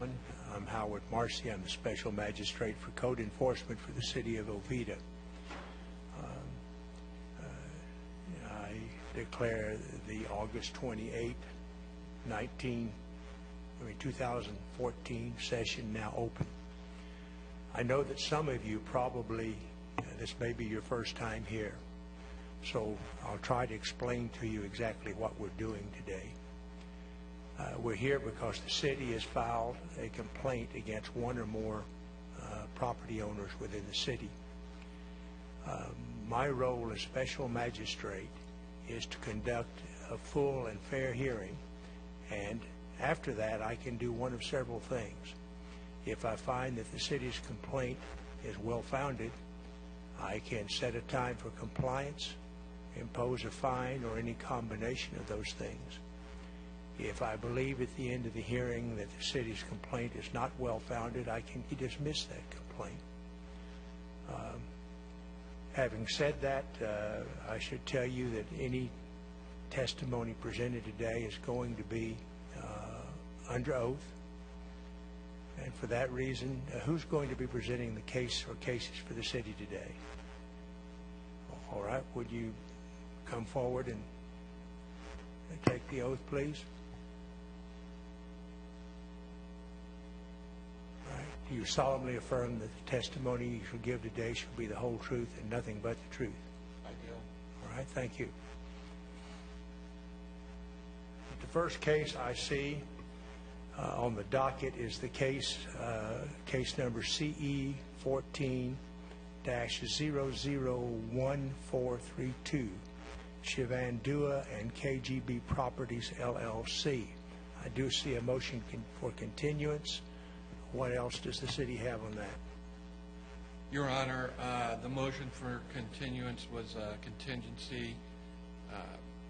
I'm Howard Marcy. I'm the Special Magistrate for Code Enforcement for the City of Oviedo. I declare the August 28, 2014 session now open. I know that some of you probably, this may be your first time here, so I'll try to explain to you exactly what we're doing today. We're here because the city has filed a complaint against one or more property owners within the city. My role as special magistrate is to conduct a full and fair hearing, and after that I can do one of several things. If I find that the city's complaint is well-founded, I can set a time for compliance, impose a fine, or any combination of those things. If I believe at the end of the hearing that the city's complaint is not well-founded, I can dismiss that complaint. Having said that, I should tell you that any testimony presented today is going to be under oath. And for that reason, who's going to be presenting the case or cases for the city today? All right, would you come forward and take the oath, please? Do you solemnly affirm that the testimony you shall give today shall be the whole truth and nothing but the truth? I do. All right, thank you. The first case I see on the docket is the case number CE 14-001432, Shivan Dua and KGB Properties, LLC. I do see a motion for continuance. What else does the city have on that? Your Honor, the motion for continuance was a contingency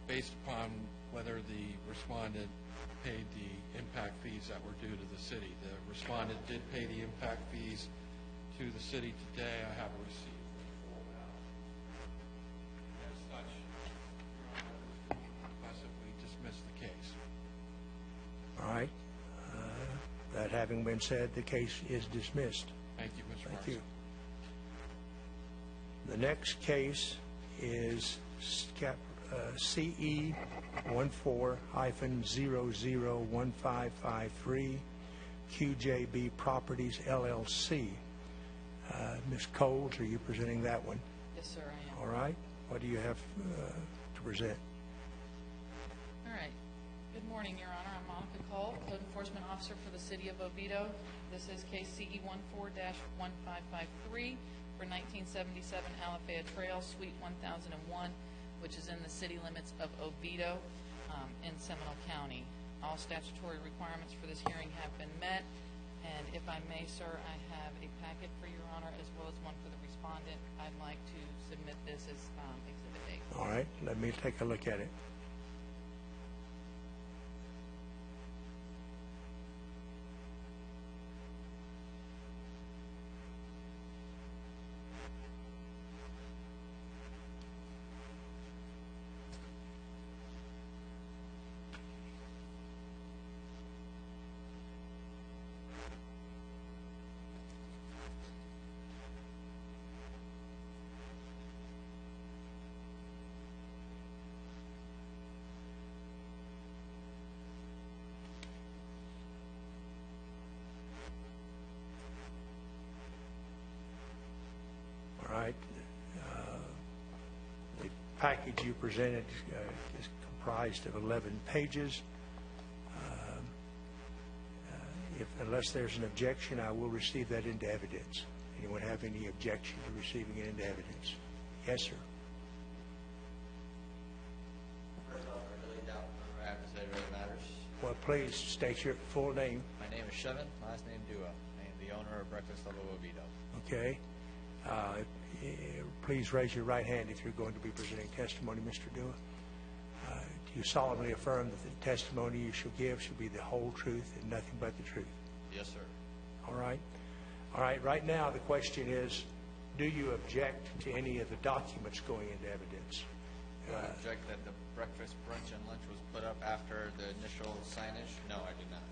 based upon whether the respondent paid the impact fees that were due to the city. The respondent did pay the impact fees to the city today. I have a receipt for the full amount. As such, Your Honor, possibly dismiss the case. All right. That having been said, the case is dismissed. Thank you, Mr. Thank Marcy. you. The next case is CE 14-001553, QJB Properties, LLC. Ms. Coles, are you presenting that one? Yes, sir, I am. All right. What do you have to present? All right. Good morning, Your Honor. I'm Monica Cole, Code Enforcement Officer for the City of Oviedo. This is case CE 14-1553 for 1977 Alafaya Trail, Suite 1001, which is in the city limits of Oviedo in Seminole County. All statutory requirements for this hearing have been met, and if I may, sir, I have a packet for Your Honor as well as one for the respondent. I'd like to submit this as Exhibit A. All right. Let me take a look at it. All right. The package you presented is comprised of 11 pages. Unless there's an objection, I will receive that into evidence. Anyone have any objection to receiving it into evidence? Yes, sir. First off, I really doubt what I have to say really matters. Well, please state your full name. My name is Shivan, last name Dua. I am the owner of Breakfast Level Oviedo. Okay. Please raise your right hand if you're going to be presenting testimony, Mr. Dua. Do you solemnly affirm that the testimony you shall give shall be the whole truth and nothing but the truth? Yes, sir. All right. All right. Right now, the question is, do you object to any of the documents going into evidence? Do I object that the breakfast, brunch, and lunch was put up after the initial signage? No, I do not.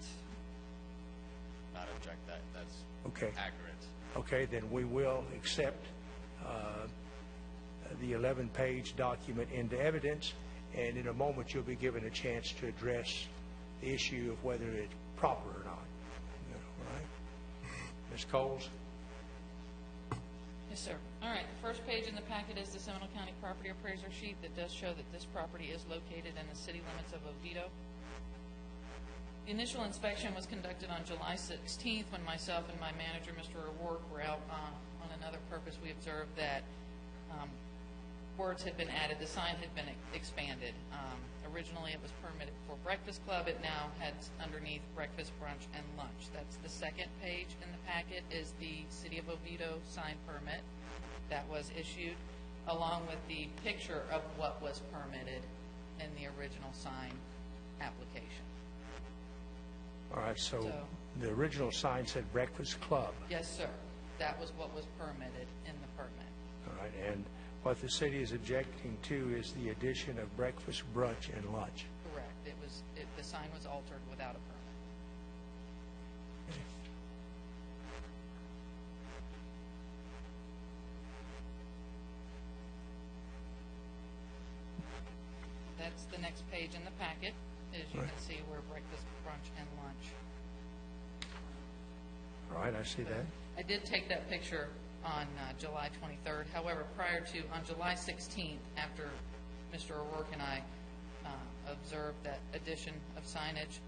check that. That's Okay. accurate. Okay, then we will accept the 11-page document into evidence, and in a moment you'll be given a chance to address the issue of whether it's proper or not. All right? Ms. Coles? Yes, sir. All right, the first page in the packet is the Seminole County Property Appraiser sheet that does show that this property is located in the city limits of Oviedo. The initial inspection was conducted on July 16th when myself and my manager, Mr. O'Rourke, were out on another purpose. We observed that words had been added. The sign had been expanded. Originally, it was permitted for Breakfast Club. It now has underneath breakfast, brunch, and lunch. That's the second page in the packet is the City of Oviedo sign permit that was issued, along with the picture of what was permitted in the original sign application. All right, so the original sign said Breakfast Club. Yes, sir. That was what was permitted in the permit. All right, and what the city is objecting to is the addition of breakfast, brunch, and lunch. Correct. The sign was altered without a permit. That's the next page in the packet, as you can see where breakfast, brunch, and lunch. All right, I see that. I did take that picture on July 23rd. However, on July 16th, after Mr. O'Rourke and I observed that addition of signage,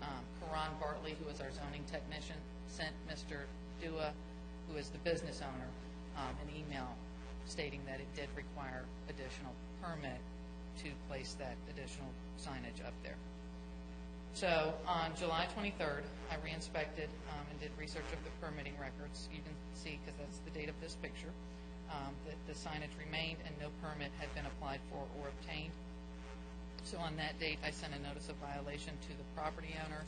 Karan Bartley, who is our zoning technician, sent Mr. Dua, who is the business owner, an email stating that it did require additional permit to place that additional signage up there. So on July 23rd, I re-inspected and did research of the permitting records. You can see, because that's the date of this picture, that the signage remained and no permit had been applied for or obtained. So on that date, I sent a notice of violation to the property owner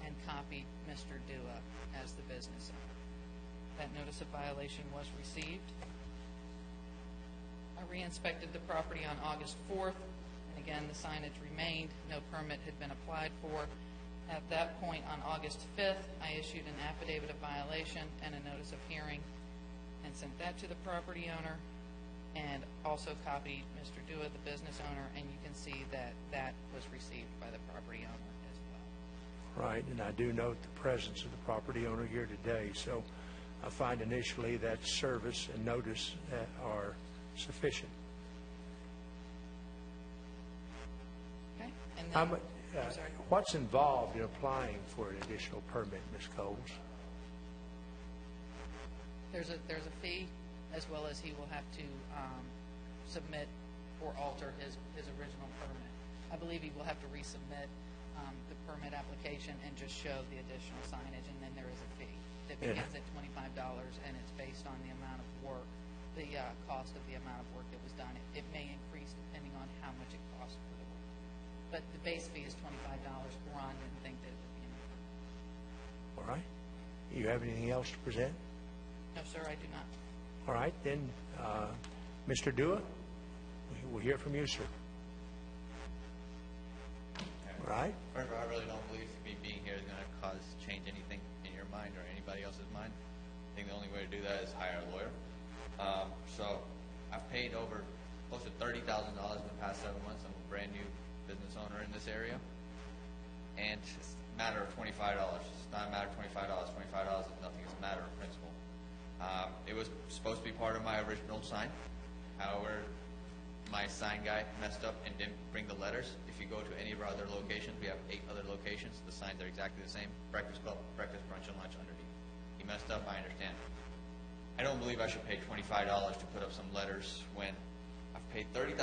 and copied Mr. Dua as the business owner. That notice of violation was received. I re-inspected the property on August 4th. And again, the signage remained. No permit had been applied for. At that point, on August 5th, I issued an affidavit of violation and a notice of hearing and sent that to the property owner and also copied Mr. Dua, the business owner, and you can see that that was received by the property owner as well. Right, and I do note the presence of the property owner here today, so I find initially that service and notice are sufficient. Okay? And How then, much, I'm sorry. what's involved in applying for an additional permit, Ms. Coles? There's a fee, as well as he will have to submit or alter his original permit. I believe he will have to resubmit the permit application and just show the additional signage, and then there is a fee that begins at $25, and it's based on the amount of work, the cost of the amount of work that was done. It may increase depending on how much it costs for the work. But the base fee is $25. Ron didn't think that it would be enough. All right. You have anything else to present? No, sir, I do not. All right, then, Mr. Dua, we'll hear from you, sir. All right. First of all, I really don't believe me being here is going to change anything in your mind or anybody else's mind. I think the only way to do that is hire a lawyer. So I've paid over close to $30,000 in the past 7 months. I'm a brand new business owner in this area. And it's a matter of $25. It's not a matter of $25. $25 is nothing. It's a matter of principle. It was supposed to be part of my original sign. However, my sign guy messed up and didn't bring the letters. If you go to any of our other locations, we have 8 other locations. The signs are exactly the same. Breakfast club, breakfast, brunch, and lunch underneath. He messed up, I understand. I don't believe I should pay $25 to put up some letters when I've paid $30,000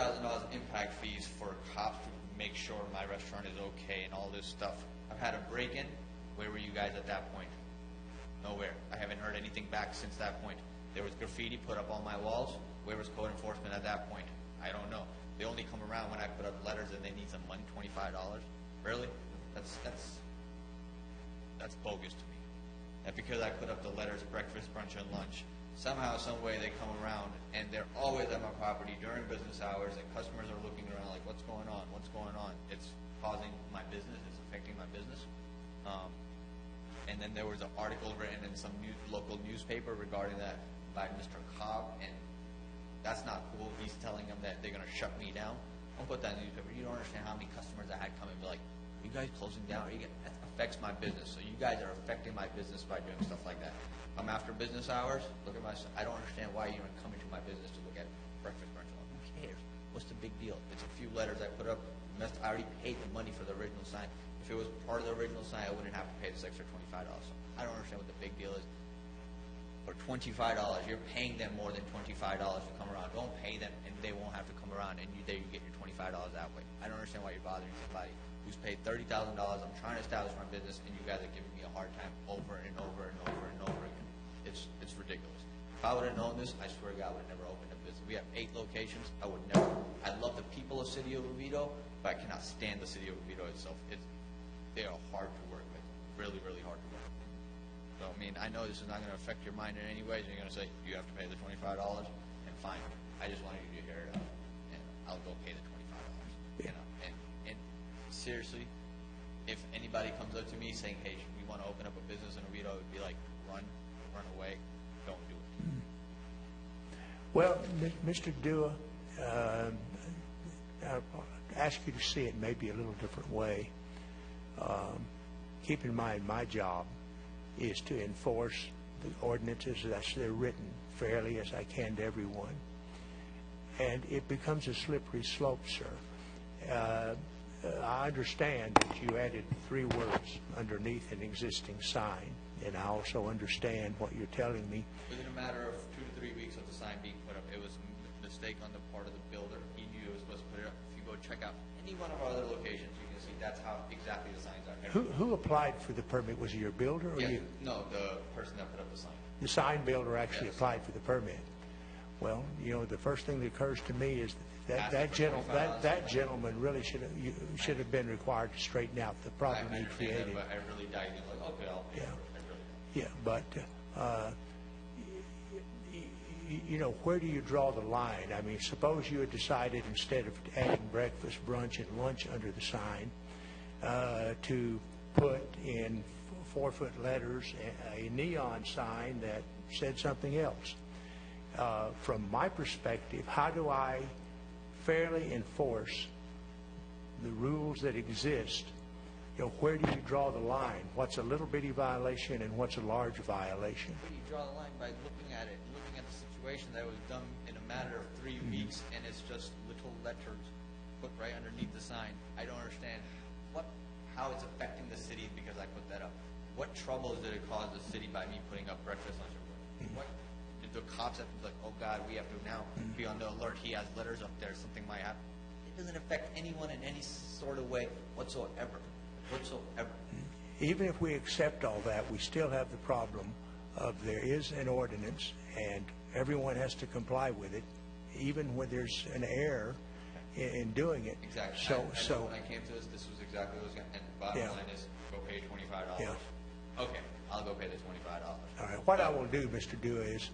in impact fees for cops to make sure my restaurant is okay and all this stuff. I've had a break-in. Where were you guys at that point? Nowhere. I haven't heard anything back since that point. There was graffiti put up on my walls. Where was code enforcement at that point? I don't know. They only come around when I put up letters and they need some money, $25. Really? That's bogus to me. And because I put up the letters, breakfast, brunch, and lunch, somehow, some way they come around and they're always at my property during business hours and customers are looking around like, what's going on? What's going on? It's causing my business. It's affecting my business. and then there was an article written in some local newspaper regarding that by Mr. Cobb, and that's not cool. He's telling them that they're going to shut me down. Don't put that in the newspaper. You don't understand how many customers I had come and be like, "Are you guys closing down? That affects my business. So you guys are affecting my business by doing stuff like that. I'm after business hours. Look at my. I don't understand why you're coming to my business to look at breakfast brunch. Who cares? What's the big deal? It's a few letters I put up. I already paid the money for the original sign. If it was part of the original sign, I wouldn't have to pay this extra $25. So I don't understand what the big deal is. For $25, you're paying them more than $25 to come around. Don't pay them, and they won't have to come around, and there you get your $25 that way. I don't understand why you're bothering somebody who's paid $30,000. I'm trying to establish my business, and you guys are giving me a hard time over and over and over and over again. It's ridiculous. If I would have known this, I swear to God, I would have never opened a business. We have 8 locations. I would never. I love the people of City of Oviedo, but I cannot stand the City of Oviedo itself. They are hard to work with. Really, really hard to work with. So, I mean, I know this is not going to affect your mind in any way. You're going to say, you have to pay the $25, and fine. I just wanted you to hear it out, and I'll go pay the $25. You know, and seriously, if anybody comes up to me saying, hey, we want to open up a business in Oviedo, it would be like, run away, don't do it. Well, Mr. Dua, I'll ask you to see it maybe a little different way. Keep in mind, my job is to enforce the ordinances as they're written fairly as I can to everyone. And it becomes a slippery slope, sir. I understand that you added 3 words underneath an existing sign, and I also understand what you're telling me. Within a matter of 2 to 3 weeks of the sign being put up, it was a mistake on the part of the builder. He knew it was supposed to put it up. If you go check out any one of our other locations, you can see that's how exactly the signs are. Who applied for the permit? Was it your builder or you? No, the person that put up the sign. The sign builder actually Yes. applied for the permit. Well, you know, the first thing that occurs to me is that that gentleman really should have been required to straighten out the problem I he understand created. that, but I really doubt you. Like, okay, I'll pay for it. I really Yeah, but you know, where do you draw the line? I mean, suppose you had decided instead of adding breakfast, brunch, and lunch under the sign, to put in 4-foot letters a neon sign that said something else. From my perspective, how do I fairly enforce the rules that exist? You know, where do you draw the line? What's a little bitty violation and what's a large violation? You draw the line by looking at it, looking at the situation that was done in a matter of 3 weeks, and it's just little letters put right underneath the sign. I don't understand how it's affecting the city because I put that up. What troubles did it cause the city by me putting up breakfast, lunch, and what? Did the cops have to be like, oh God, we have to now be on the alert? He has letters up there. Something might happen. It doesn't affect anyone in any sort of way whatsoever. Even if we accept all that, we still have the problem of there is an ordinance and everyone has to comply with it, even when there's an error in doing it. Exactly. So when I came to this was exactly what was going to, and the bottom line is go pay $25. Yeah. Okay, I'll go pay the $25. All right. What I will do, Mr. Dua, is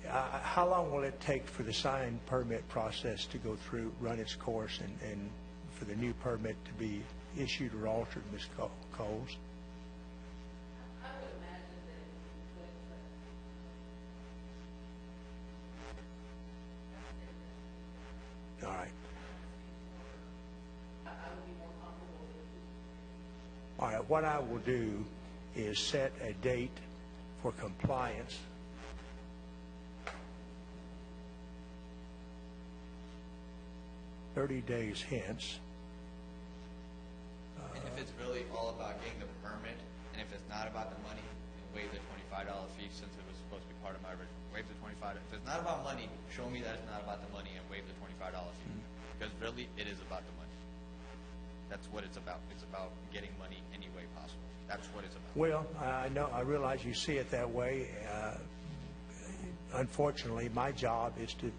how long will it take for the sign permit process to go through, run its course, and for the new permit to be issued or altered, Ms. Coles? I would imagine that if you put All right. I would be more comfortable with it. All right. What I will do is set a date for compliance. "30 days hence." And if it's really all about getting the permit, and if it's not about the money, then waive the $25 fee since it was supposed to be part of my original. Waive the $25. If it's not about money, show me that it's not about the money and waive the $25 fee. Because really, it is about the money. That's what it's about. It's about getting money any way possible. That's what it's about. Well, I realize you see it that way. Unfortunately, my job is to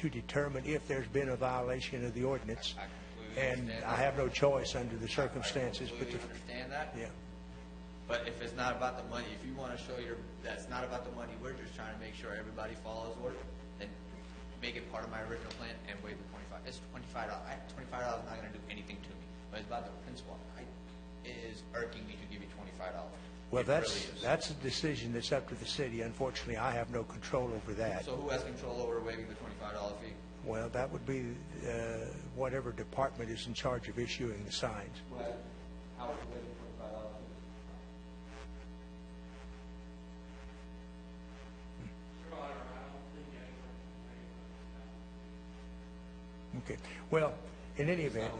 determine if there's been a violation of the ordinance, I completely and understand I that. have no choice under the circumstances. I completely understand that. Yeah. But if it's not about the money, if you want to show that's not about the money, we're just trying to make sure everybody follows order, then make it part of my original plan and waive the $25. It's $25. $25 is not going to do anything to me, but it's about the principle. is irking me to give you $25. Well, It really is. that's a decision that's up to the city. Unfortunately, I have no control over that. So who has control over waiving the $25 fee? Well, that would be whatever department is in charge of issuing the signs. How would you waive the $25 fee? Your Honor, I don't think anyone Okay. Well, in any event,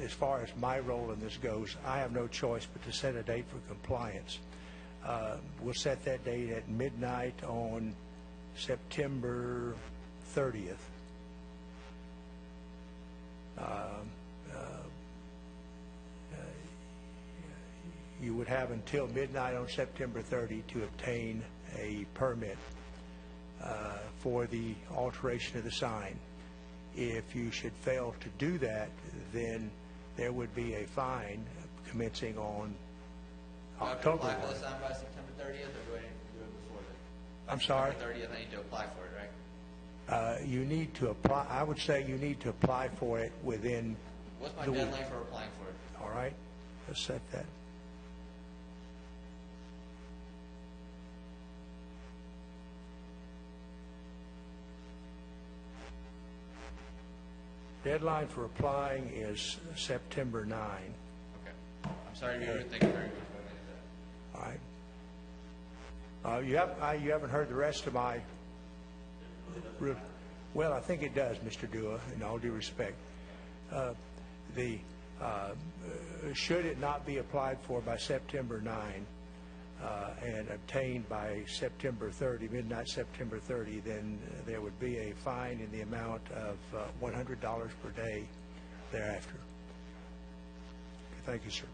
as far as my role in this goes, I have no choice but to set a date for compliance. We'll set that date at midnight on September 30th. You would have until midnight on September 30 to obtain a permit for the alteration of the sign. If you should fail to do that, then there would be a fine commencing on October Do I have to apply 1. for the sign by September 30th, or do I need to do it before then? I'm sorry? September 30th, I need to apply for it, right? You need to apply, I would say you need to apply for it within What's my the week. deadline for applying for it? All right? Let's set that. Deadline for applying is September 9. Okay. I'm sorry to be rude. Thank you very much. All right. You haven't heard the rest of my. Well, I think it does, Mr. Dua, in all due respect. Should it not be applied for by September 9 and obtained by September 30, midnight September 30, then there would be a fine in the amount of $100 per day thereafter. Okay, thank you, sir.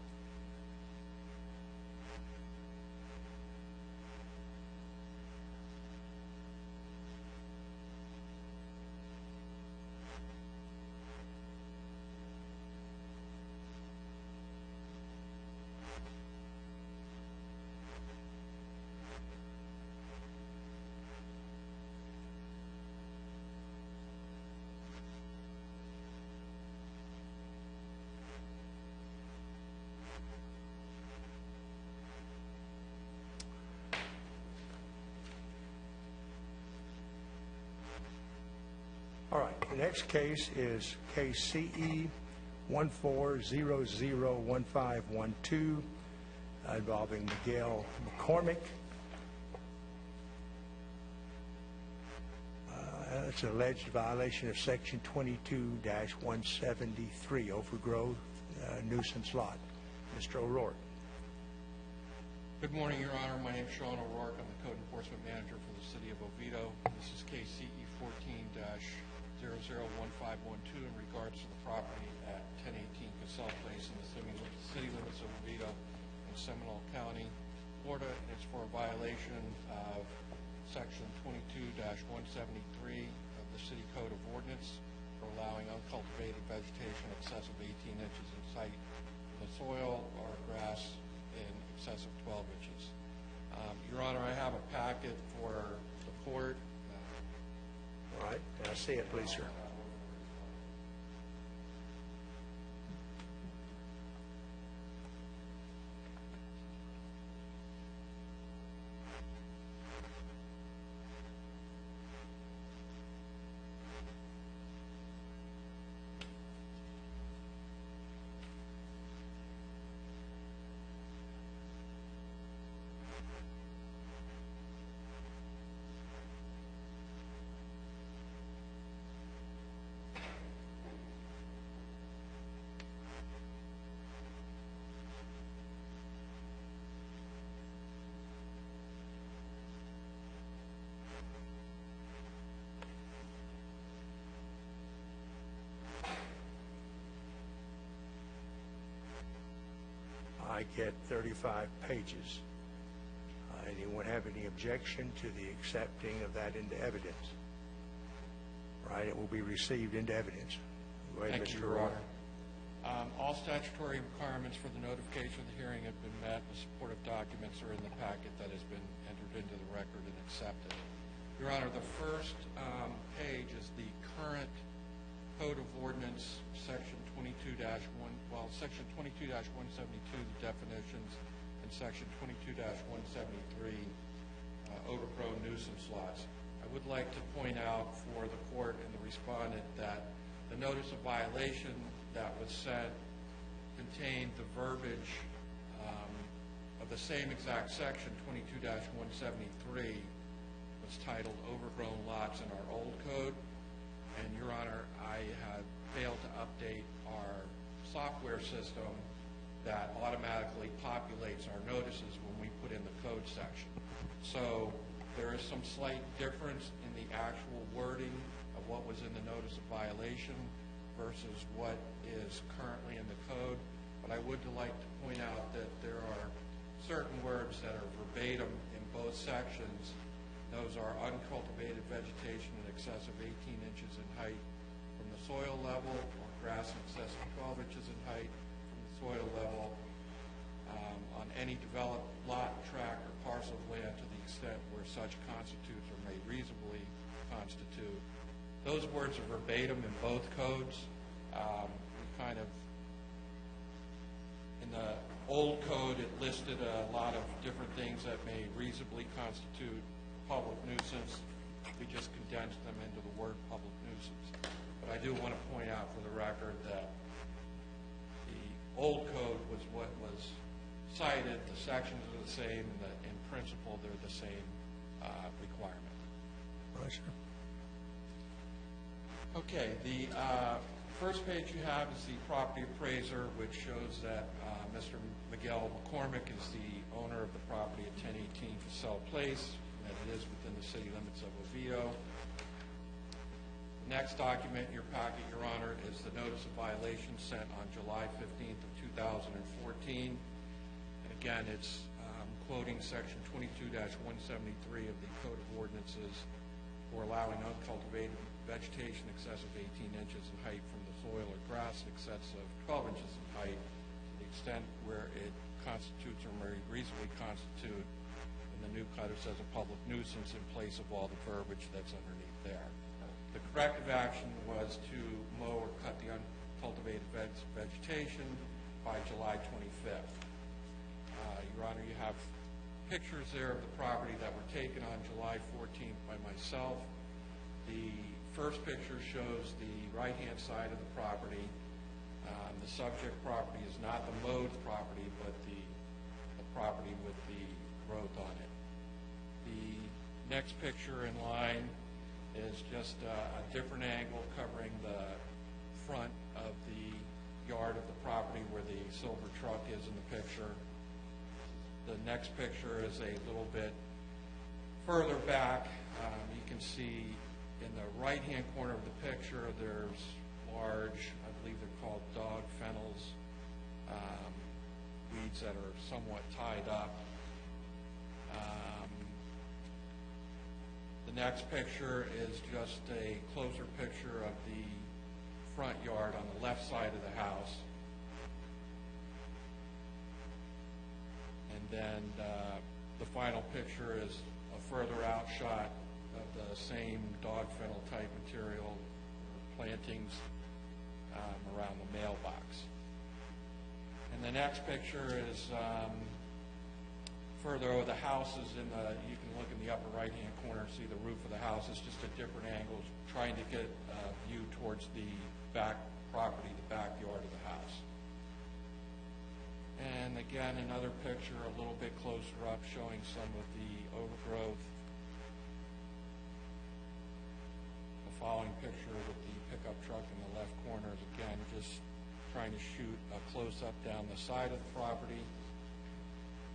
All right, the next case is case CE 14001512 involving Miguel McCormick. It's an alleged violation of Section 22-173, overgrowth nuisance lot. Mr. O'Rourke. Good morning, Your Honor. My name is Sean O'Rourke. I'm the Code Enforcement Manager for the City of Oviedo. This is case CE 14-001512 in regards to the property at 1018 Cassell Place in the city limits of Oviedo in Seminole County, Florida. It's for a violation of Section 22-173 of the City Code of Ordinance for allowing uncultivated vegetation in excess of 18 inches in sight of the soil or grass in excess of 12 inches. Your Honor, I have a packet for the court. All right, may I see it, please, sir? I get 35 pages. Anyone have any objection to the accepting of that into evidence? Right, it will be received into evidence. Go ahead, Thank you, Mr. Your O'Rourke. Honor. All statutory requirements for the notification of the hearing have been met. The supportive documents are in the packet that has been entered into the record and accepted. Your Honor, the first page is the current Code of Ordinance, Section 22-1, Section 22-172, the definitions, and Section 22-173, overgrown nuisance lots. I would like to point out for the court and the respondent that the notice of violation that was sent contained the verbiage of the same exact section, 22-173, was titled overgrown lots in our old code. And, Your Honor, I have failed to update our software system that automatically populates our notices when we put in the code section. So there is some slight difference in the actual wording of what was in the notice of violation versus what is currently in the code. But I would like to point out that there are certain words that are verbatim in both sections. Those are uncultivated vegetation in excess of 18 inches in height from the soil level, or grass in excess of 12 inches in height from the soil level, on any developed lot, tract, or parcel of land to the extent where such constitutes or may reasonably constitute. Those words are verbatim in both codes. We kind of, in the old code, it listed a lot of different things that may reasonably constitute public nuisance. We just condensed them into the word public nuisance. But I do want to point out for the record that the old code was what was cited. The sections are the same, and in principle they're the same requirement. Roger. Okay, the first page you have is the property appraiser, which shows that Mr. Miguel McCormick is the owner of the property at 1018 Facel Place, and that it is within the city limits of Oviedo. The next document in your packet, Your Honor, is the notice of violation sent on July 15th of 2014. And again, it's quoting Section 22-173 of the Code of Ordinances for allowing uncultivated vegetation in excess of 18 inches in height from the soil or grass in excess of 12 inches in height to the extent where it constitutes or may reasonably constitute, and the new code says a public nuisance in place of all the verbiage that's underneath there. The corrective action was to mow or cut the uncultivated vegetation by July 25th. Your Honor, you have pictures there of the property that were taken on July 14th by myself. The first picture shows the right-hand side of the property. The subject property is not the mowed property, but the property with the growth on it. The next picture in line is just a different angle covering the front of the yard of the property where the silver truck is in the picture. The next picture is a little bit further back. You can see in the right-hand corner of the picture there's large, I believe they're called dog fennels, weeds that are somewhat tied up. The next picture is just a closer picture of the front yard on the left side of the house. And then the final picture is a further out shot of the same dog fennel type material, plantings around the mailbox. And the next picture is further over the house is in the, you can look in the upper right hand corner and see the roof of the house. It's just at different angles, trying to get a view towards the back property, the backyard of the house. And again, another picture a little bit closer up showing some of the overgrowth. The following picture with the pickup truck in the left corner is again just trying to shoot a close-up down the side of the property.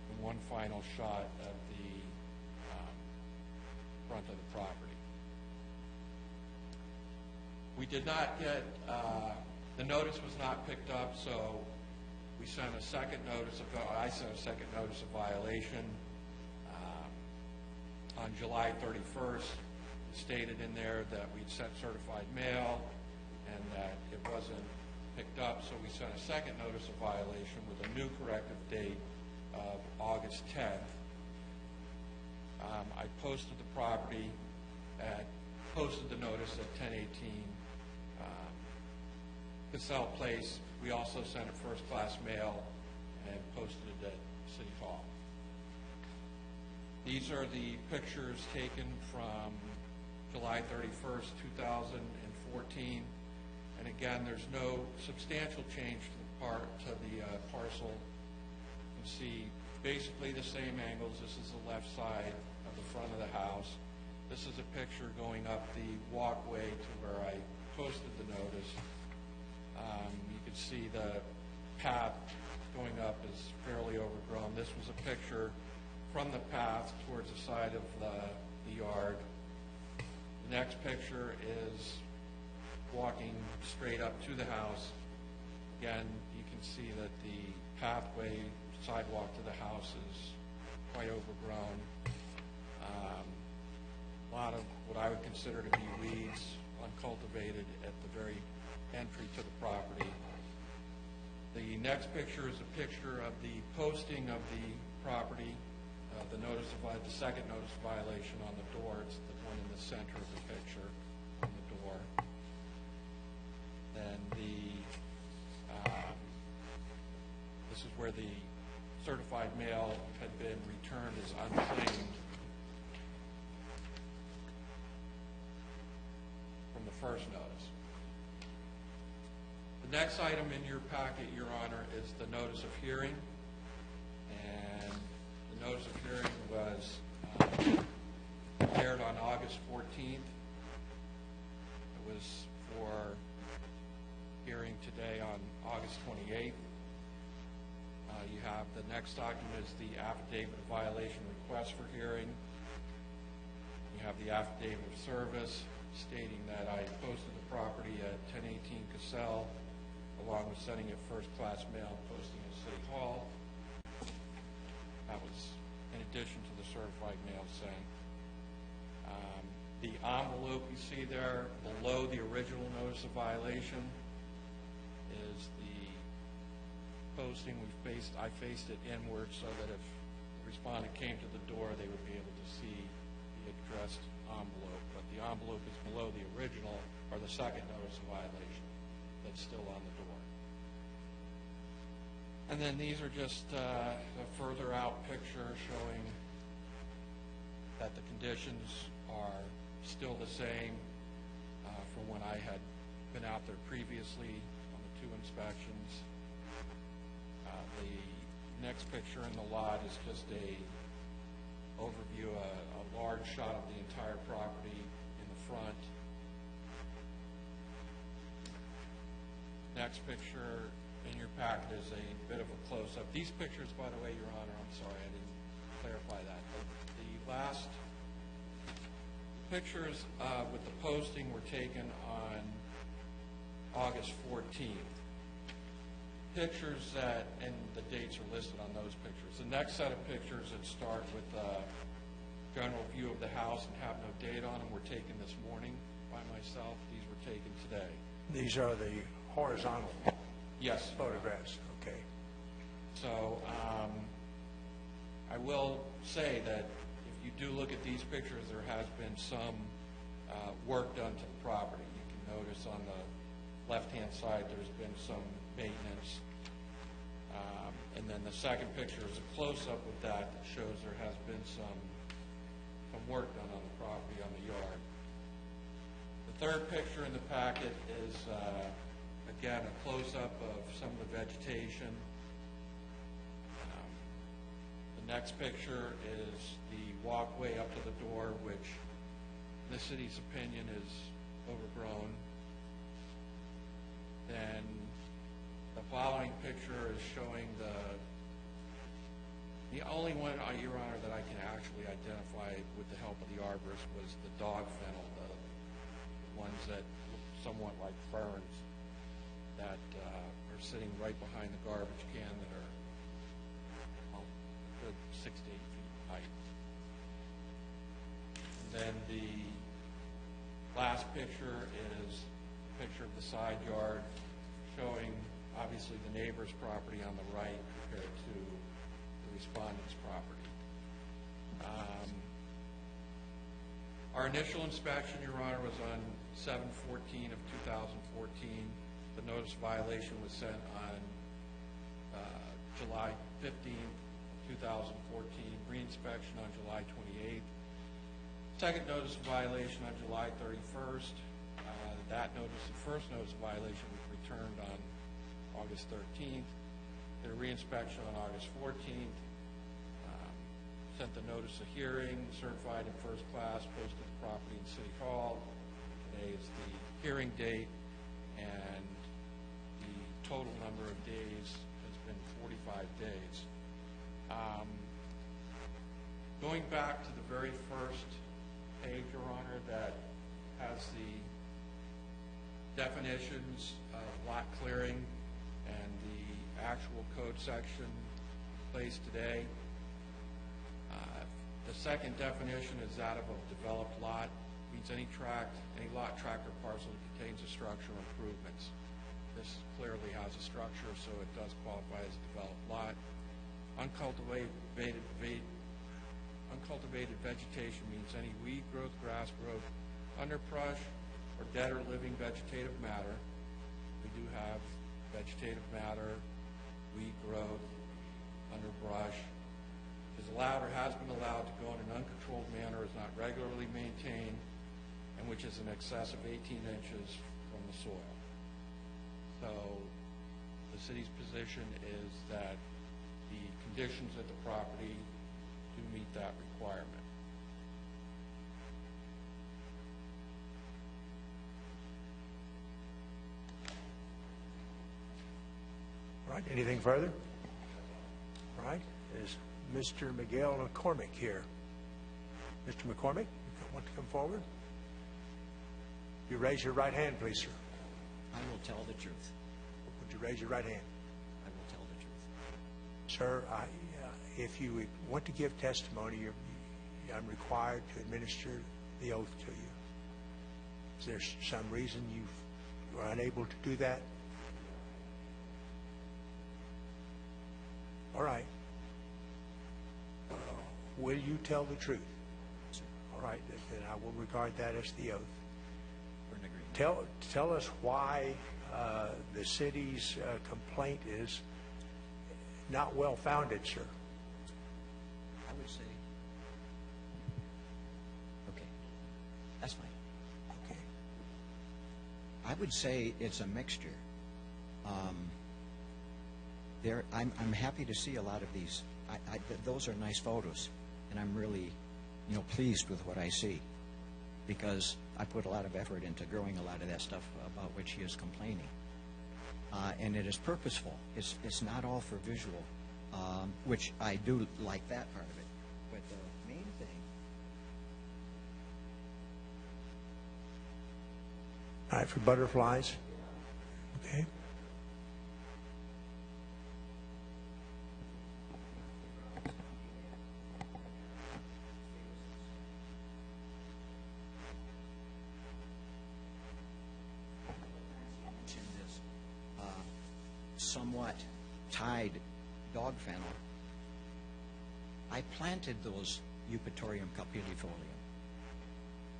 And one final shot of the front of the property. We did not get, the notice was not picked up, so we sent a second notice of, I sent a second notice of violation on July 31st. It stated in there that we'd sent certified mail and that it wasn't picked up, so we sent a second notice of violation with a new corrective date of August 10th. I posted the property posted the notice at 1018 Cassell Place. We also sent it first-class mail and posted it at City Hall. These are the pictures taken from July 31st, 2014. And again, there's no substantial change to the parcel. You can see basically the same angles. This is the left side of the front of the house. This is a picture going up the walkway to where I posted the notice. You can see the path going up is fairly overgrown. This was a picture from the path towards the side of the yard. The next picture is walking straight up to the house. Again, you can see that the pathway, sidewalk to the house is quite overgrown. A lot of what I would consider to be weeds, uncultivated at the very entry to the property. The next picture is a picture of the posting of the property, the second notice of violation on the door. It's the one in the center of the picture on the door. Then this is where the certified mail had been returned as unclaimed from the first notice. The next item in your packet, Your Honor, is the notice of hearing. And the notice of hearing was prepared on August 14th. It was for hearing today on August 28th. You have the next document is the affidavit of violation request for hearing. You have the affidavit of service stating that I posted the property at 1018 Cassell, along with sending it first-class mail, posting at City Hall. That was in addition to the certified mail sent. The envelope you see there below the original notice of violation is the posting. I faced it inward so that if the respondent came to the door, they would be able to see the addressed envelope. But the envelope is below the original, or the second notice of violation that's still on the door. And then these are just a further out picture showing that the conditions are still the same from when I had been out there previously on the 2 inspections. The next picture in the lot is just a overview, a large shot of the entire property in the front. Next picture in your packet is a bit of a close-up. These pictures, by the way, Your Honor, I'm sorry, I didn't clarify that. The last pictures with the posting were taken on August 14th. Pictures and the dates are listed on those pictures. The next set of pictures that start with a general view of the house and have no date on them were taken this morning by myself. These were taken today. These are the horizontal Yes. photographs. Okay. So I will say that if you do look at these pictures, there has been some work done to the property. You can notice on the left-hand side there's been some maintenance. And then the second picture is a close-up of that shows there has been some work done on the property, on the yard. The third picture in the packet is, again, a close-up of some of the vegetation. The next picture is the walkway up to the door, which in the city's opinion is overgrown. Then the following picture is showing the only one, Your Honor, that I can actually identify with the help of the arborist was the dog fennel, the ones that look somewhat like ferns that are sitting right behind the garbage can that are good 6 to 8 feet height. And then the last picture is a picture of the side yard showing obviously the neighbor's property on the right compared to the respondent's property. Our initial inspection, Your Honor, was on 7/14 of 2014. The notice of violation was sent on July 15th, 2014, reinspection on July 28th. Second notice of violation on July 31st. The first notice of violation was returned on August 13th. Did a reinspection on August 14th. Sent the notice of hearing, certified in first class, posted the property in City Hall. Today is the hearing date, and the total number of days has been 45 days. Going back to the very first page, Your Honor, that has the definitions of lot clearing and the actual code section placed today. The second definition is that of a developed lot. Means any lot, tract, or parcel that contains a structure or improvements. This clearly has a structure, so it does qualify as a developed lot. Uncultivated vegetation means any weed growth, grass growth, underbrush, or dead or living vegetative matter. We do have vegetative matter, weed growth, underbrush, is allowed or has been allowed to go in an uncontrolled manner, is not regularly maintained, and which is in excess of 18 inches from the soil. So the city's position is that the conditions at the property do meet that requirement. All right, anything further? All right, is Mr. Miguel McCormick here? Mr. McCormick, you want to come forward? You raise your right hand, please, sir. I will tell the truth. Would you raise your right hand? I will tell the truth. Sir, if you want to give testimony, I'm required to administer the oath to you. Is there some reason you are unable to do that? All right. Will you tell the truth? Sir. All right, then I will regard that as the oath. We're in agreement. Tell us why the city's complaint is not well-founded, sir. I would say, okay, that's fine. Okay. I would say it's a mixture. I'm happy to see a lot of these. Those are nice photos, and I'm really, pleased with what I see, because I put a lot of effort into growing a lot of that stuff about which he is complaining, and it is purposeful. It's not all for visual, which I do like that part of it. But the main thing. All right, for butterflies. Okay. Somewhat tied dog fennel. I planted those Eupatorium capilifolium.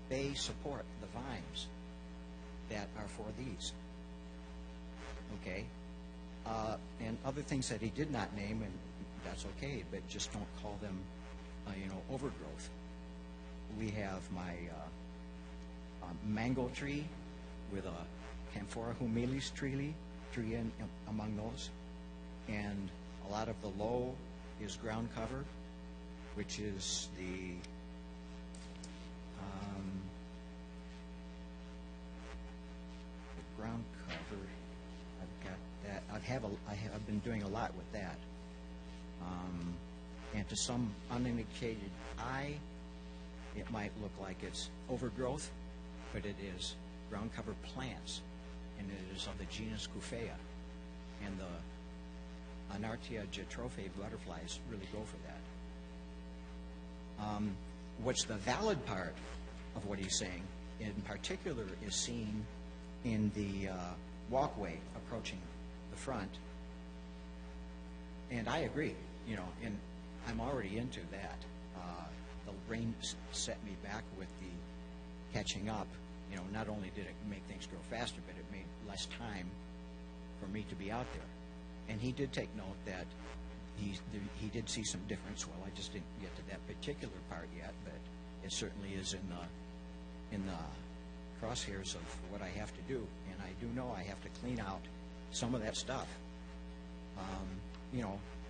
They support the vines that are for these. Okay? And other things that he did not name, and that's okay, but just don't call them, overgrowth. We have my mango tree with a Camphora humilis tree in among those, and a lot of the low is ground cover, which is the ground cover. I've got that. I've been doing a lot with that, and to some unindicated eye, it might look like it's overgrowth, but it is ground cover plants. And it is of the genus Cuphea, and the Anartia jatrophae butterflies really go for that. What's the valid part of what he's saying, in particular, is seen in the walkway approaching the front. And I agree, and I'm already into that. The rain set me back with the catching up. Not only did it make things grow faster, but it made less time for me to be out there. And he did take note that he did see some difference. Well, I just didn't get to that particular part yet, but it certainly is in the crosshairs of what I have to do. And I do know I have to clean out some of that stuff,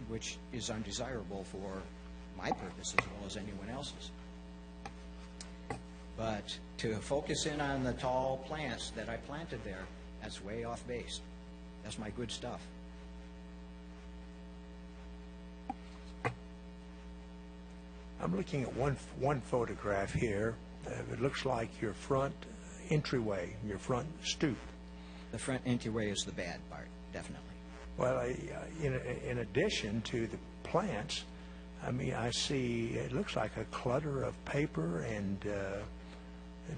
which is undesirable for my purpose as well as anyone else's. But to focus in on the tall plants that I planted there, that's way off base. That's my good stuff. I'm looking at one photograph here. It looks like your front entryway, your front stoop. The front entryway is the bad part, definitely. Well, in addition to the plants, I mean, I see it looks like a clutter of paper and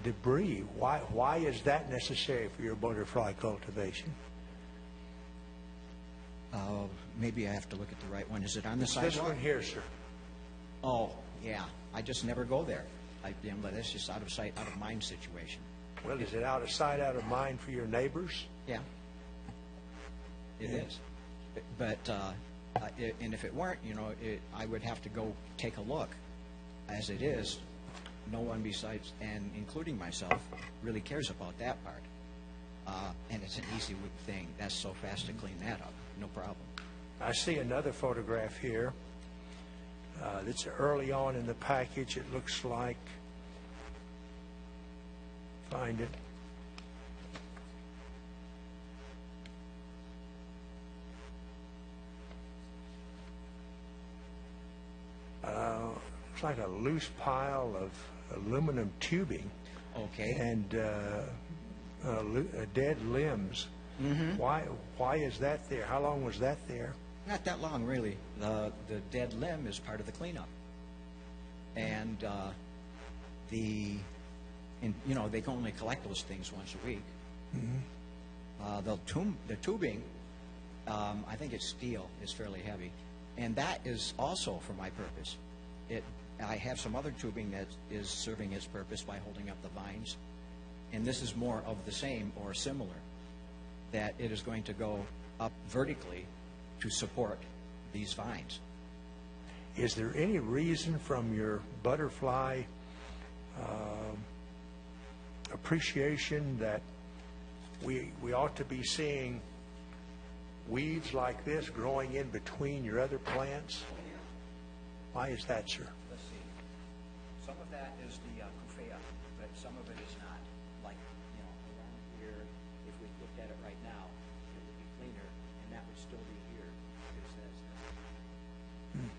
debris. Why is that necessary for your butterfly cultivation? Maybe I have to look at the right one. Is it on the sidewalk? This one here, sir. Oh, yeah. I just never go there. That's just out of sight, out of mind situation. Well, is it out of sight, out of mind for your neighbors? Yeah. It is. But and if it weren't, I would have to go take a look. As it is, no one besides, and including myself, really cares about that part. And it's an easy thing. That's so fast to clean that up. No problem. I see another photograph here. That's early on in the package. It looks like, find it. Looks like a loose pile of aluminum tubing. Okay. And dead limbs. Mm-hmm. Why is that there? How long was that there? Not that long, really. The dead limb is part of the cleanup, and they can only collect those things once a week. Mm-hmm. The tubing, I think it's steel. It's fairly heavy, and that is also for my purpose. I have some other tubing that is serving its purpose by holding up the vines, and this is more of the same or similar. That it is going to go up vertically to support these vines. Is there any reason from your butterfly appreciation that we ought to be seeing weeds like this growing in between your other plants? Why is that, sir? Let's see. Some of that is the kufea, but some of it is not. Like, around here, if we looked at it right now, it would be cleaner, and that would still be here. Okay.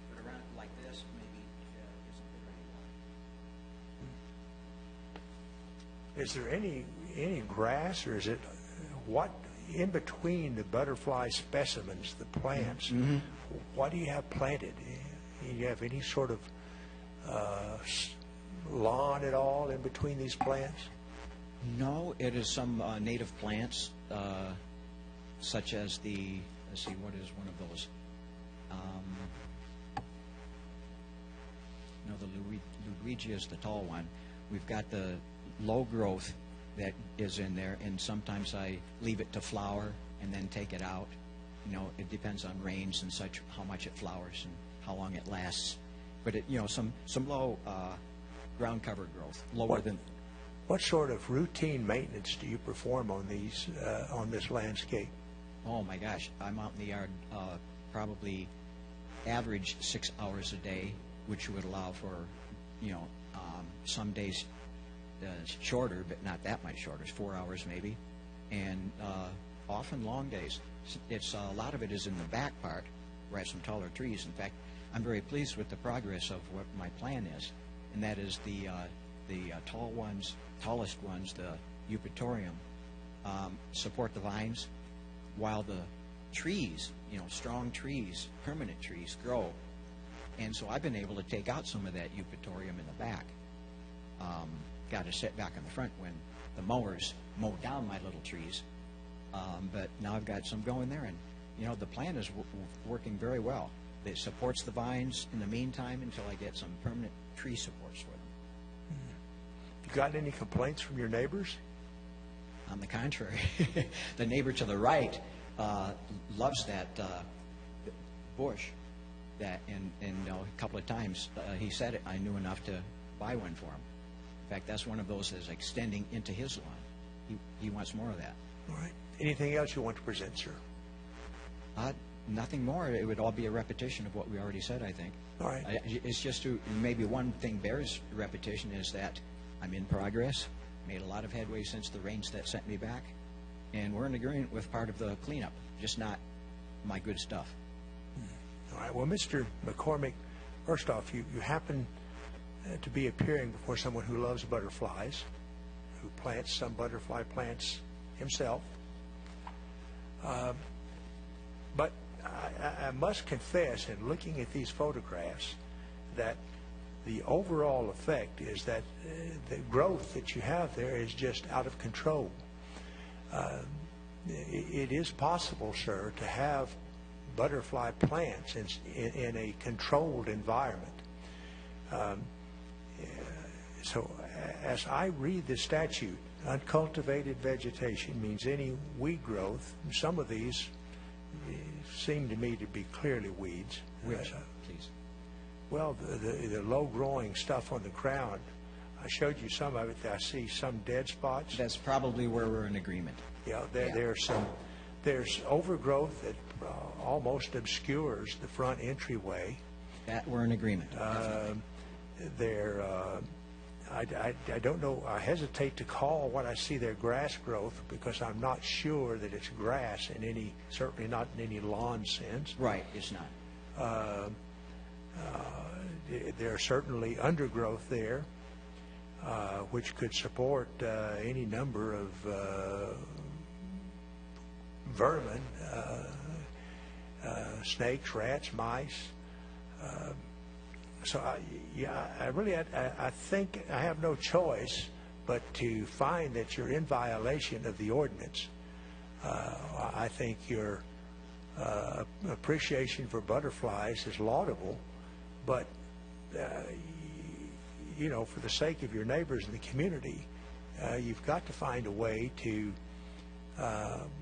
But around like this, maybe isn't there anymore. Is there any grass, or is it what in between the butterfly specimens, the plants? Mm-hmm. What do you have planted? Do you have any sort of lawn at all in between these plants? No, it is some native plants, such as the, let's see, what is one of those? The Luigi is the tall one. We've got the low growth that is in there, and sometimes I leave it to flower and then take it out. It depends on rains and such, how much it flowers and how long it lasts. But some low ground cover growth, lower than. What sort of routine maintenance do you perform on these on this landscape? Oh my gosh, I'm out in the yard probably average 6 hours a day, which would allow for some days shorter, but not that much shorter, 4 hours maybe, and often long days. It's a lot of it is in the back part where I have some taller trees. In fact, I'm very pleased with the progress of what my plan is, and that is the tallest ones, the eupatorium, support the vines, while the trees, strong trees, permanent trees, grow. And so I've been able to take out some of that eupatorium in the back. Got to sit back in the front when the mowers mow down my little trees. But now I've got some going there, and the plan is working very well. It supports the vines in the meantime until I get some permanent tree supports for them. You got any complaints from your neighbors? On the contrary, the neighbor to the right loves that bush. That and a couple of times he said it. I knew enough to buy one for him. In fact, that's one of those that's extending into his lawn. He wants more of that. All right. Anything else you want to present, sir? Nothing more. It would all be a repetition of what we already said, I think. All right. It's just maybe one thing bears repetition is that I'm in progress, made a lot of headway since the rains that sent me back, and we're in agreement with part of the cleanup, just not my good stuff. All right. Well, Mr. McCormick, first off, you happen to be appearing before someone who loves butterflies, who plants some butterfly plants himself. But I must confess, in looking at these photographs, that the overall effect is that the growth that you have there is just out of control. It is possible, sir, to have butterfly plants in a controlled environment. So as I read the statute, uncultivated vegetation means any weed growth. Some of these seem to me to be clearly weeds. Which, please? Well, the low-growing stuff on the ground. I showed you some of it. I see some dead spots. That's probably where we're in agreement. Yeah, there's overgrowth that almost obscures the front entryway. That we're in agreement. I don't know. I hesitate to call what I see there grass growth because I'm not sure that it's grass in any, certainly not in any lawn sense. Right, it's not. There's certainly undergrowth there, which could support any number of vermin, snakes, rats, mice. So I think I have no choice but to find that you're in violation of the ordinance. I think your appreciation for butterflies is laudable, but for the sake of your neighbors and the community, you've got to find a way to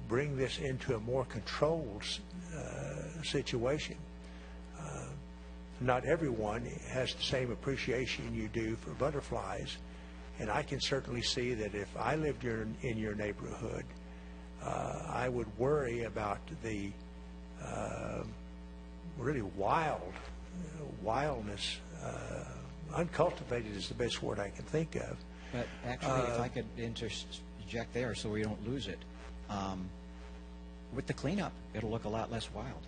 bring this into a more controlled situation. Not everyone has the same appreciation you do for butterflies, and I can certainly see that if I lived in your neighborhood, I would worry about the really wildness. Uncultivated is the best word I can think of. But actually, if I could interject there so we don't lose it, with the cleanup, it'll look a lot less wild.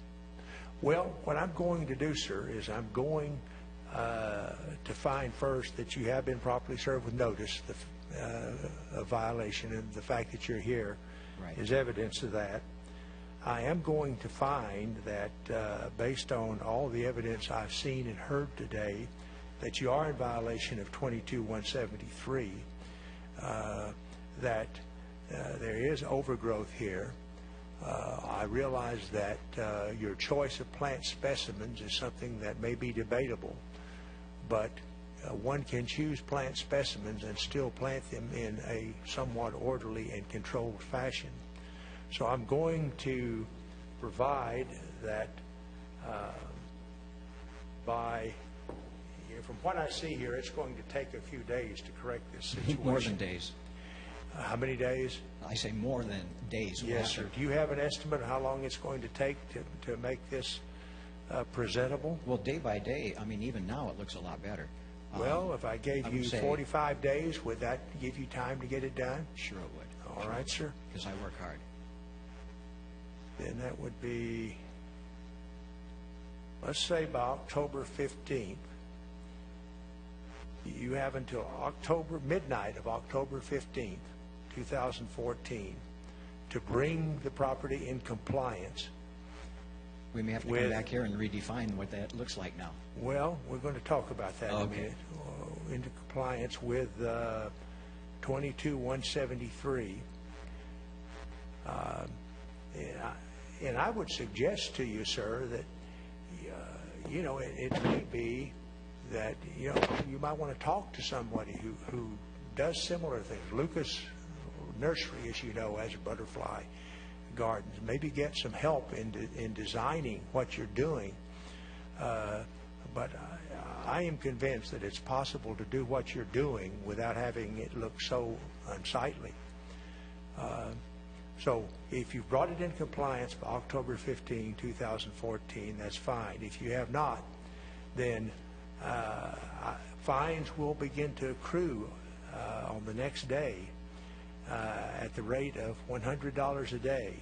Well, what I'm going to do, sir, is I'm going to find first that you have been properly served with notice of violation, and the fact that you're here is evidence of that. I am going to find that based on all the evidence I've seen and heard today, that you are in violation of 22-173, that there is overgrowth here. I realize that your choice of plant specimens is something that may be debatable, but one can choose plant specimens and still plant them in a somewhat orderly and controlled fashion. So I'm going to provide that from what I see here, it's going to take a few days to correct this situation. More than days. How many days? I say more than days. Yes, sir. Do you have an estimate of how long it's going to take to make this presentable? Well, day by day, I mean, even now it looks a lot better. Well, if I gave you 45 days, would that give you time to get it done? Sure it would. All right, sir. Because I work hard. Then that would be, let's say by October 15th. You have until midnight of October 15th, 2014, to bring the property in compliance. We may have to come back here and redefine what that looks like now. Well, we're going to talk about that in a minute. Into compliance with 22-173. And I would suggest to you, sir, that it may be that you might want to talk to somebody who does similar things. Lucas Nursery, as you know, has a butterfly gardens. Maybe get some help in designing what you're doing. But I am convinced that it's possible to do what you're doing without having it look so unsightly. So if you've brought it in compliance by October 15, 2014, that's fine. If you have not, then fines will begin to accrue on the next day at the rate of $100 a day.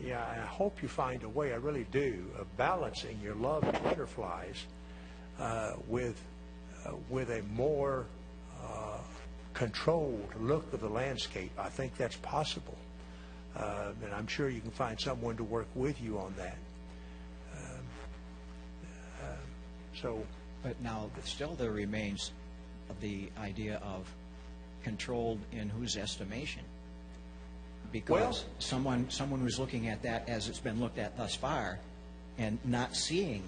Yeah, I hope you find a way, I really do, of balancing your love of butterflies with a more controlled look of the landscape. I think that's possible, and I'm sure you can find someone to work with you on that. But now, still there remains the idea of controlled in whose estimation? Because someone who's looking at that as it's been looked at thus far and not seeing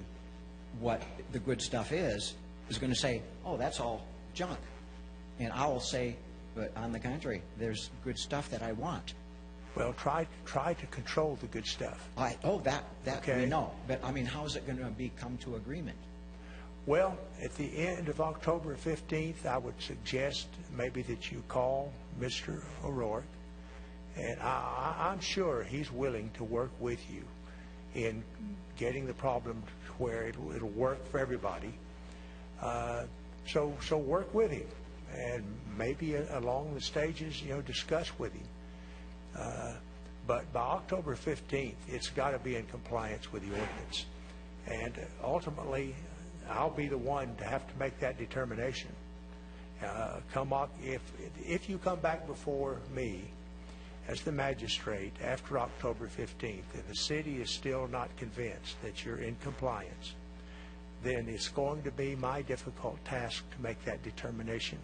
what the good stuff is going to say, oh, that's all junk. And I will say, but on the contrary, there's good stuff that I want. Well, try to control the good stuff. That Okay. we know. But, I mean, how is it going to come to agreement? Well, at the end of October 15th, I would suggest maybe that you call Mr. O'Rourke, and I'm sure he's willing to work with you in getting the problem to where it'll work for everybody. So work with him, and maybe along the stages, discuss with him. But by October 15th, it's got to be in compliance with the ordinance, and ultimately, I'll be the one to have to make that determination. If you come back before me as the magistrate after October 15th and the city is still not convinced that you're in compliance, then it's going to be my difficult task to make that determination.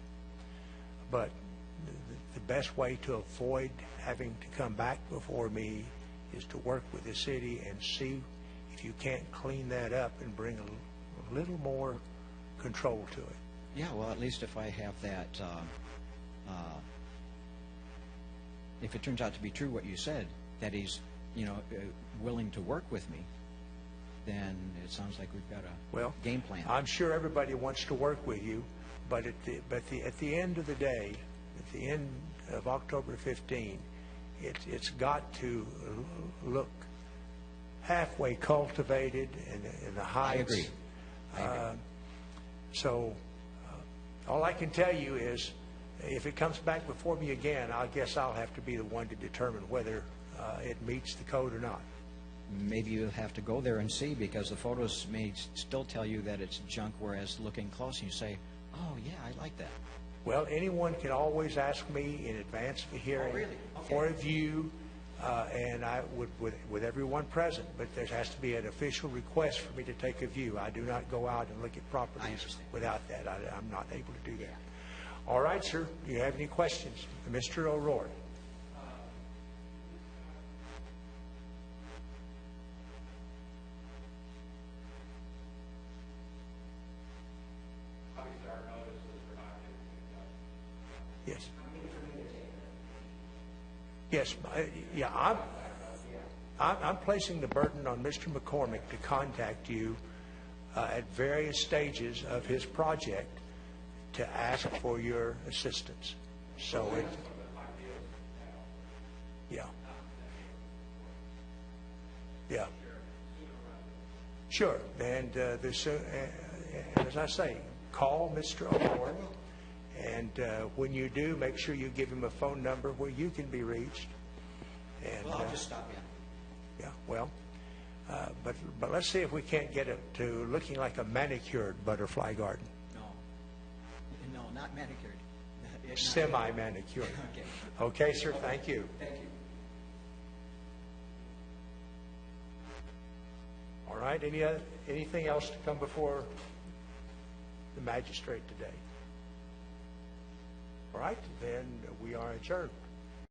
But the best way to avoid having to come back before me is to work with the city and see if you can't clean that up and bring a little more control to it. Yeah, well, at least if I have that, if it turns out to be true what you said, that he's, willing to work with me, then it sounds like we've got a game plan. I'm sure everybody wants to work with you, but at the end of the day, at the end of October 15, it's got to look halfway cultivated in the heights. I agree. All I can tell you is, if it comes back before me again, I guess I'll have to be the one to determine whether it meets the code or not. Maybe you'll have to go there and see, because the photos may still tell you that it's junk, whereas looking close, you say, oh, yeah, I like that. Well, anyone can always ask me in advance of a hearing Oh, really? Okay. for a view, and I would, with everyone present, but there has to be an official request for me to take a view. I do not go out and look at properties understand. without that. I'm not able to do that. All right, sir. Do you have any questions? Mr. O'Rourke. Yes. Yes. Yeah. I'm placing the burden on Mr. McCormick to contact you at various stages of his project to ask for your assistance. So it. Yeah. Yeah. Sure. And as I say, call Mr. O'Rourke. And when you do, make sure you give him a phone number where you can be reached. And, Well, I'll just stop in. Yeah, well, but let's see if we can't get it to looking like a manicured butterfly garden. No, not manicured. Semi-manicured. Okay. Okay, sir, thank you. Thank you. All right, anything else to come before the magistrate today? All right, then we are adjourned.